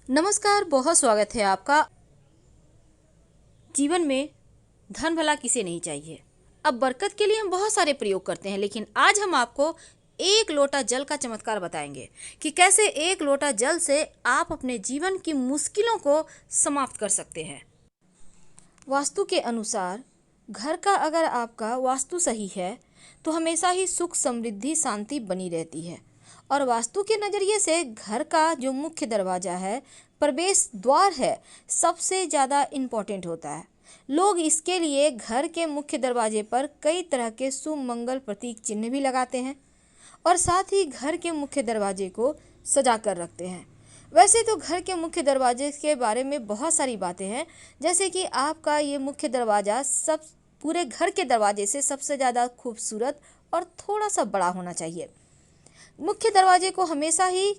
नमस्कार, बहुत स्वागत है आपका। जीवन में धन भला किसे नहीं चाहिए। अब बरकत के लिए हम बहुत सारे प्रयोग करते हैं, लेकिन आज हम आपको एक लोटा जल का चमत्कार बताएंगे कि कैसे एक लोटा जल से आप अपने जीवन की मुश्किलों को समाप्त कर सकते हैं। वास्तु के अनुसार घर का अगर आपका वास्तु सही है तो हमेशा ही सुख, समृद्धि, शांति बनी रहती है। और वास्तु के नज़रिए से घर का जो मुख्य दरवाज़ा है, प्रवेश द्वार है, सबसे ज़्यादा इम्पोर्टेंट होता है। लोग इसके लिए घर के मुख्य दरवाजे पर कई तरह के शुभ मंगल प्रतीक चिन्ह भी लगाते हैं और साथ ही घर के मुख्य दरवाजे को सजा कर रखते हैं। वैसे तो घर के मुख्य दरवाजे के बारे में बहुत सारी बातें हैं, जैसे कि आपका ये मुख्य दरवाज़ा सब पूरे घर के दरवाजे से सबसे ज़्यादा खूबसूरत और थोड़ा सा बड़ा होना चाहिए। मुख्य दरवाजे को हमेशा ही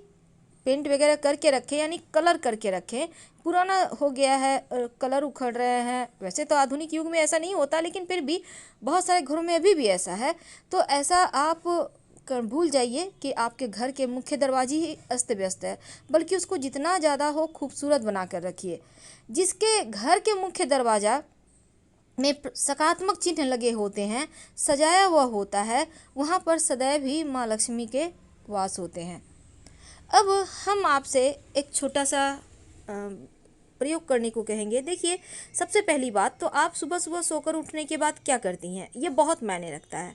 पेंट वगैरह करके रखें, यानी कलर करके रखें। पुराना हो गया है, कलर उखड़ रहे हैं। वैसे तो आधुनिक युग में ऐसा नहीं होता, लेकिन फिर भी बहुत सारे घरों में अभी भी ऐसा है। तो ऐसा आप भूल जाइए कि आपके घर के मुख्य दरवाजे ही अस्त व्यस्त है, बल्कि उसको जितना ज़्यादा हो खूबसूरत बना कर रखिए। जिसके घर के मुख्य दरवाज़ा में सकारात्मक चिन्ह लगे होते हैं, सजाया हुआ होता है, वहाँ पर सदैव ही माँ लक्ष्मी के वास होते हैं। अब हम आपसे एक छोटा सा प्रयोग करने को कहेंगे। देखिए, सबसे पहली बात तो आप सुबह सुबह सोकर उठने के बाद क्या करती हैं, ये बहुत मायने रखता है।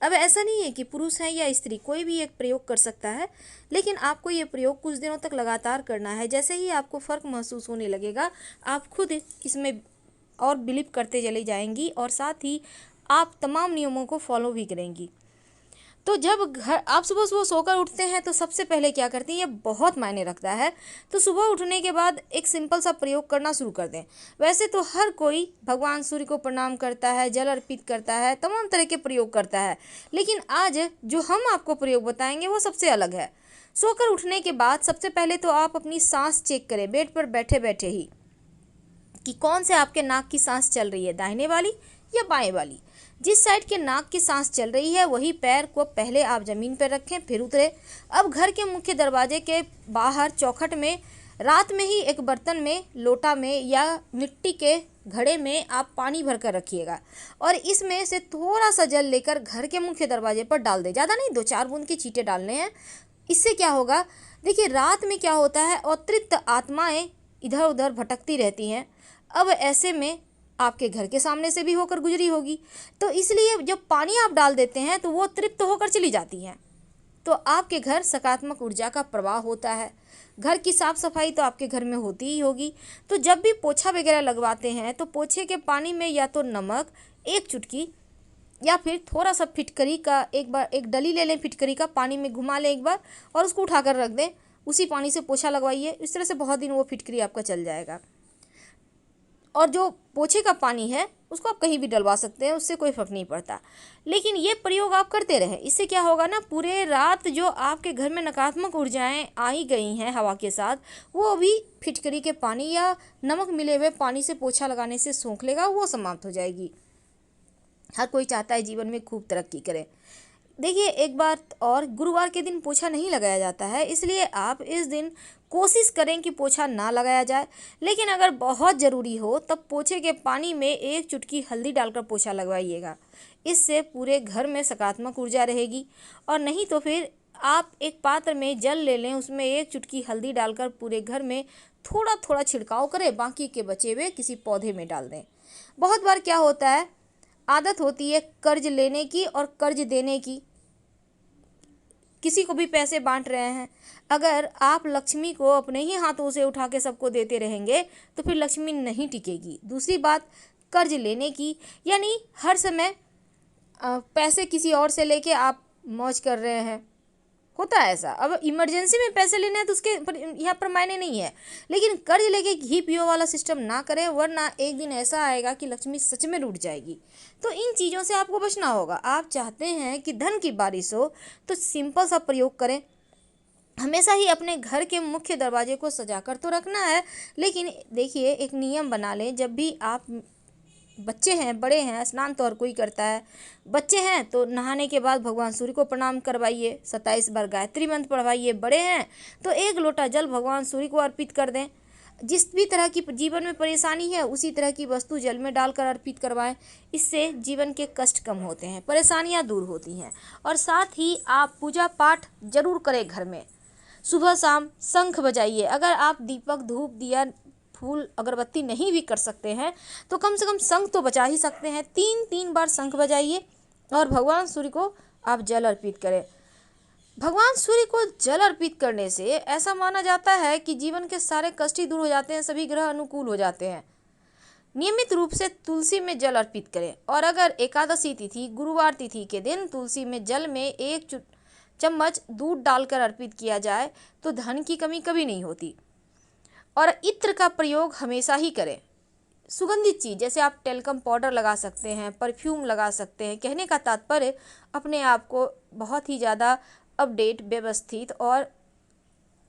अब ऐसा नहीं है कि पुरुष है या स्त्री, कोई भी एक प्रयोग कर सकता है, लेकिन आपको ये प्रयोग कुछ दिनों तक लगातार करना है। जैसे ही आपको फ़र्क महसूस होने लगेगा, आप खुद इसमें और बिलीव करते चली जाएंगी और साथ ही आप तमाम नियमों को फॉलो भी करेंगी। तो जब घर आप सुबह सुबह सोकर उठते हैं तो सबसे पहले क्या करती हैं, ये बहुत मायने रखता है। तो सुबह उठने के बाद एक सिंपल सा प्रयोग करना शुरू कर दें। वैसे तो हर कोई भगवान सूर्य को प्रणाम करता है, जल अर्पित करता है, तमाम तरह के प्रयोग करता है, लेकिन आज जो हम आपको प्रयोग बताएंगे वो सबसे अलग है। सोकर उठने के बाद सबसे पहले तो आप अपनी सांस चेक करें, बेड पर बैठे बैठे ही, कि कौन से आपके नाक की सांस चल रही है, दाहिने वाली या बाएं वाली। जिस साइड के नाक की सांस चल रही है वही पैर को पहले आप ज़मीन पर रखें, फिर उतरे। अब घर के मुख्य दरवाजे के बाहर चौखट में रात में ही एक बर्तन में, लोटा में या मिट्टी के घड़े में आप पानी भर कर रखिएगा और इसमें से थोड़ा सा जल लेकर घर के मुख्य दरवाजे पर डाल दें। ज़्यादा नहीं, 2-4 बूंद के छींटे डालने हैं। इससे क्या होगा, देखिए रात में क्या होता है, अतृप्त आत्माएं इधर उधर भटकती रहती हैं। अब ऐसे में आपके घर के सामने से भी होकर गुजरी होगी, तो इसलिए जब पानी आप डाल देते हैं तो वो तृप्त होकर चली जाती हैं। तो आपके घर सकारात्मक ऊर्जा का प्रवाह होता है। घर की साफ सफाई तो आपके घर में होती ही होगी। तो जब भी पोछा वगैरह लगवाते हैं तो पोछे के पानी में या तो नमक 1 चुटकी या फिर थोड़ा सा फिटकरी का, एक डली ले लें, फिटकरी का पानी में घुमा लें एक बार और उसको उठाकर रख दें। उसी पानी से पोछा लगवाइए। इस तरह से बहुत दिन वो फिटकरी आपका चल जाएगा। और जो पोछे का पानी है उसको आप कहीं भी डलवा सकते हैं, उससे कोई फ़र्क नहीं पड़ता। लेकिन ये प्रयोग आप करते रहें। इससे क्या होगा ना, पूरे रात जो आपके घर में नकारात्मक ऊर्जाएं आई गई हैं हवा के साथ, वो भी फिटकरी के पानी या नमक मिले हुए पानी से पोछा लगाने से सोख लेगा, वो समाप्त हो जाएगी। हर कोई चाहता है जीवन में खूब तरक्की करे। देखिए, एक बात और, गुरुवार के दिन पोछा नहीं लगाया जाता है, इसलिए आप इस दिन कोशिश करें कि पोछा ना लगाया जाए। लेकिन अगर बहुत ज़रूरी हो तब पोछे के पानी में 1 चुटकी हल्दी डालकर पोछा लगवाइएगा। इससे पूरे घर में सकारात्मक ऊर्जा रहेगी। और नहीं तो फिर आप एक पात्र में जल ले लें, उसमें 1 चुटकी हल्दी डालकर पूरे घर में थोड़ा थोड़ा छिड़काव करें, बाकी के बचे हुए किसी पौधे में डाल दें। बहुत बार क्या होता है, आदत होती है कर्ज लेने की और कर्ज देने की। किसी को भी पैसे बांट रहे हैं, अगर आप लक्ष्मी को अपने ही हाथों से उठा के सबको देते रहेंगे तो फिर लक्ष्मी नहीं टिकेगी। दूसरी बात, कर्ज लेने की, यानी हर समय पैसे किसी और से लेके आप मौज कर रहे हैं, होता है ऐसा। अब इमरजेंसी में पैसे लेने हैं तो उसके यहाँ पर मायने नहीं है, लेकिन कर्ज लेके घी पियो वाला सिस्टम ना करें, वरना एक दिन ऐसा आएगा कि लक्ष्मी सच में रूठ जाएगी। तो इन चीज़ों से आपको बचना होगा। आप चाहते हैं कि धन की बारिश हो तो सिंपल सा प्रयोग करें। हमेशा ही अपने घर के मुख्य दरवाजे को सजा कर तो रखना है, लेकिन देखिए एक नियम बना लें, जब भी आप बच्चे हैं, बड़े हैं, स्नान तो हर कोई करता है। बच्चे हैं तो नहाने के बाद भगवान सूर्य को प्रणाम करवाइए, 27 बार गायत्री मंत्र पढ़वाइए। बड़े हैं तो 1 लोटा जल भगवान सूर्य को अर्पित कर दें। जिस भी तरह की जीवन में परेशानी है उसी तरह की वस्तु जल में डालकर अर्पित करवाएं। इससे जीवन के कष्ट कम होते हैं, परेशानियां दूर होती हैं। और साथ ही आप पूजा पाठ जरूर करें घर में। सुबह शाम शंख बजाइए। अगर आप दीपक, धूप, दिया, फूल, अगरबत्ती नहीं भी कर सकते हैं तो कम से कम शंख तो बजा ही सकते हैं। 3 बार शंख बजाइए और भगवान सूर्य को आप जल अर्पित करें। भगवान सूर्य को जल अर्पित करने से ऐसा माना जाता है कि जीवन के सारे कष्ट ही दूर हो जाते हैं, सभी ग्रह अनुकूल हो जाते हैं। नियमित रूप से तुलसी में जल अर्पित करें। और अगर एकादशी तिथि, गुरुवार तिथि के दिन तुलसी में जल में 1 चम्मच दूध डालकर अर्पित किया जाए तो धन की कमी कभी नहीं होती। और इत्र का प्रयोग हमेशा ही करें। सुगंधित चीज़ जैसे आप टेल्कम पाउडर लगा सकते हैं, परफ्यूम लगा सकते हैं। कहने का तात्पर्य अपने आप को बहुत ही ज़्यादा अपडेट, व्यवस्थित और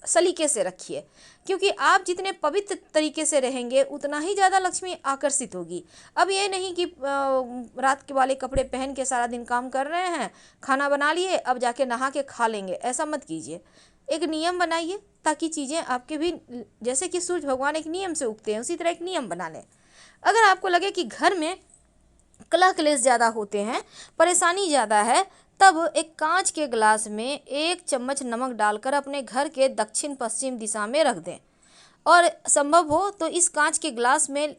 सलीके से रखिए, क्योंकि आप जितने पवित्र तरीके से रहेंगे उतना ही ज़्यादा लक्ष्मी आकर्षित होगी। अब ये नहीं कि रात के वाले कपड़े पहन के सारा दिन काम कर रहे हैं, खाना बना लिए, अब जाके नहा के खा लेंगे, ऐसा मत कीजिए। एक नियम बनाइए ताकि चीज़ें आपके भी, जैसे कि सूर्य भगवान एक नियम से उगते हैं उसी तरह एक नियम बना लें। अगर आपको लगे कि घर में कलह क्लेश ज़्यादा होते हैं, परेशानी ज़्यादा है, तब एक कांच के गिलास में 1 चम्मच नमक डालकर अपने घर के दक्षिण पश्चिम दिशा में रख दें। और संभव हो तो इस कांच के गिलास में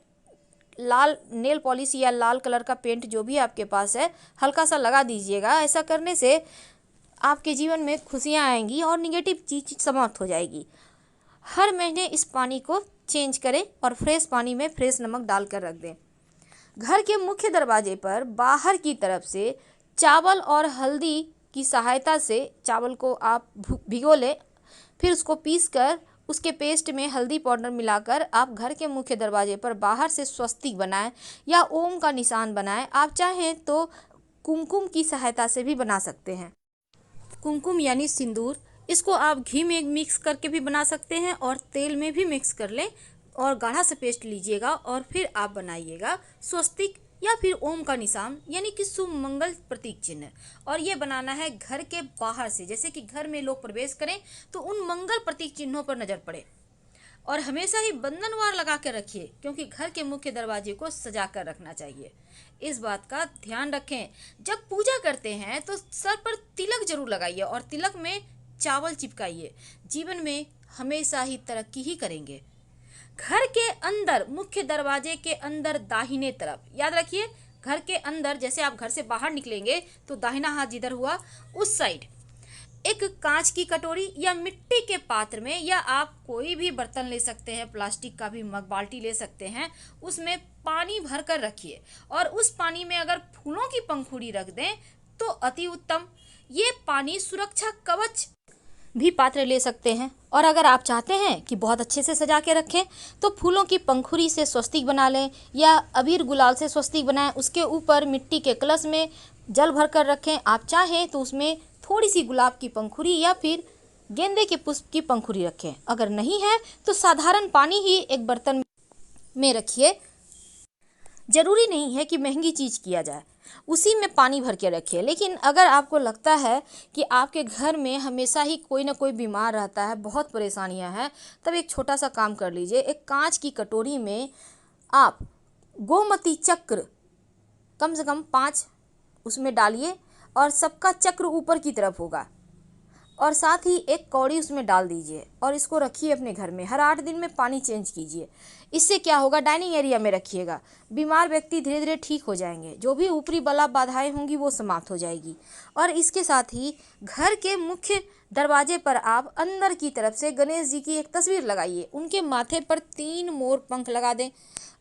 लाल नेल पॉलिश या लाल कलर का पेंट जो भी आपके पास है हल्का सा लगा दीजिएगा। ऐसा करने से आपके जीवन में खुशियाँ आएंगी और निगेटिव चीज़ समाप्त हो जाएगी। हर महीने इस पानी को चेंज करें और फ्रेश पानी में फ्रेश नमक डालकर रख दें। घर के मुख्य दरवाजे पर बाहर की तरफ से चावल और हल्दी की सहायता से चावल को आप भिगो लें, फिर उसको पीसकर उसके पेस्ट में हल्दी पाउडर मिलाकर आप घर के मुख्य दरवाजे पर बाहर से स्वस्तिक बनाएं या ओम का निशान बनाएं। आप चाहें तो कुमकुम की सहायता से भी बना सकते हैं। कुमकुम यानी सिंदूर, इसको आप घी में मिक्स करके भी बना सकते हैं और तेल में भी मिक्स कर लें और गाढ़ा सा पेस्ट लीजिएगा और फिर आप बनाइएगा स्वस्तिक या फिर ओम का निशान यानी कि शुभ मंगल प्रतीक चिन्ह। और ये बनाना है घर के बाहर से, जैसे कि घर में लोग प्रवेश करें तो उन मंगल प्रतीक चिन्हों पर नजर पड़े। और हमेशा ही बंधनवार लगा कर रखिए, क्योंकि घर के मुख्य दरवाजे को सजा कर रखना चाहिए। इस बात का ध्यान रखें। जब पूजा करते हैं तो सर पर तिलक जरूर लगाइए और तिलक में चावल चिपकाइए। जीवन में हमेशा ही तरक्की ही करेंगे। घर के अंदर, मुख्य दरवाजे के अंदर दाहिने तरफ, याद रखिए घर के अंदर, जैसे आप घर से बाहर निकलेंगे तो दाहिना हाथ जिधर हुआ उस साइड एक कांच की कटोरी या मिट्टी के पात्र में, या आप कोई भी बर्तन ले सकते हैं, प्लास्टिक का भी मग, बाल्टी ले सकते हैं, उसमें पानी भर कर रखिए और उस पानी में अगर फूलों की पंखुड़ी रख दें तो अति उत्तम। ये पानी सुरक्षा कवच भी पात्र ले सकते हैं। और अगर आप चाहते हैं कि बहुत अच्छे से सजा के रखें तो फूलों की पंखुड़ी से स्वस्तिक बना लें या अबीर गुलाल से स्वस्तिक बनाएं। उसके ऊपर मिट्टी के कलश में जल भर कर रखें। आप चाहें तो उसमें थोड़ी सी गुलाब की पंखुड़ी या फिर गेंदे के पुष्प की पंखुड़ी रखें। अगर नहीं है तो साधारण पानी ही एक बर्तन में रखिए। जरूरी नहीं है कि महंगी चीज़ किया जाए, उसी में पानी भर के रखिए। लेकिन अगर आपको लगता है कि आपके घर में हमेशा ही कोई ना कोई बीमार रहता है, बहुत परेशानियां हैं, तब एक छोटा सा काम कर लीजिए। एक कांच की कटोरी में आप गोमती चक्र कम से कम 5 उसमें डालिए और सबका चक्र ऊपर की तरफ होगा, और साथ ही एक कौड़ी उसमें डाल दीजिए और इसको रखिए अपने घर में। हर 8 दिन में पानी चेंज कीजिए। इससे क्या होगा, डाइनिंग एरिया में रखिएगा। बीमार व्यक्ति धीरे धीरे ठीक हो जाएंगे, जो भी ऊपरी बला बाधाएं होंगी वो समाप्त हो जाएगी। और इसके साथ ही घर के मुख्य दरवाजे पर आप अंदर की तरफ से गणेश जी की एक तस्वीर लगाइए। उनके माथे पर 3 मोर पंख लगा दें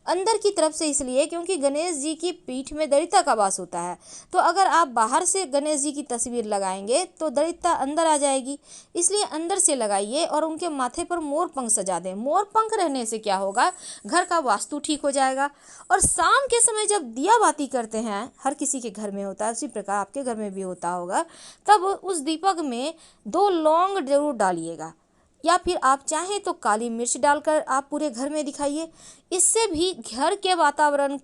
अंदर की तरफ से, इसलिए क्योंकि गणेश जी की पीठ में दरिद्रता का वास होता है। तो अगर आप बाहर से गणेश जी की तस्वीर लगाएंगे तो दरिद्रता अंदर आ जाएगी, इसलिए अंदर से लगाइए और उनके माथे पर मोर पंख सजा दें। मोर पंख रहने से क्या होगा, घर का वास्तु ठीक हो जाएगा। और शाम के समय जब दिया बाती करते हैं, हर किसी के घर में होता है, उसी प्रकार आपके घर में भी होता होगा, तब उस दीपक में 2 लौंग जरूर डालिएगा, या फिर आप चाहें तो काली मिर्च डालकर आप पूरे घर में दिखाइए। इससे भी घर के वातावरण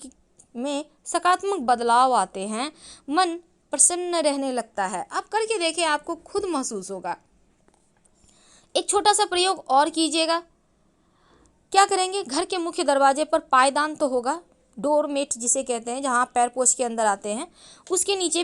में सकारात्मक बदलाव आते हैं, मन प्रसन्न रहने लगता है। आप करके देखें, आपको खुद महसूस होगा। एक छोटा सा प्रयोग और कीजिएगा। क्या करेंगे, घर के मुख्य दरवाजे पर पायदान तो होगा, डोरमेट जिसे कहते हैं, जहाँ पैर पोछ के अंदर आते हैं, उसके नीचे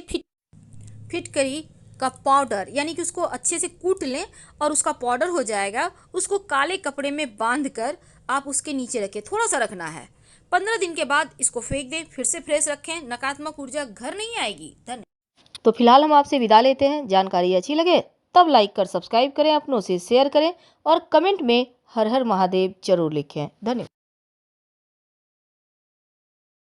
फिटकरी का पाउडर, यानी कि उसको अच्छे से कूट लें और उसका पाउडर हो जाएगा। उसको काले कपड़े में बांध कर आप उसके नीचे रखें, थोड़ा सा रखना है। 15 दिन के बाद इसको फेंक दें, फिर से फ्रेश रखें, नकारात्मक ऊर्जा घर नहीं आएगी। धन्यवाद। तो फिलहाल हम आपसे विदा लेते हैं। जानकारी अच्छी लगे तब लाइक कर सब्सक्राइब करें, अपनों से शेयर करें और कमेंट में हर हर महादेव जरूर लिखें। धन्यवाद।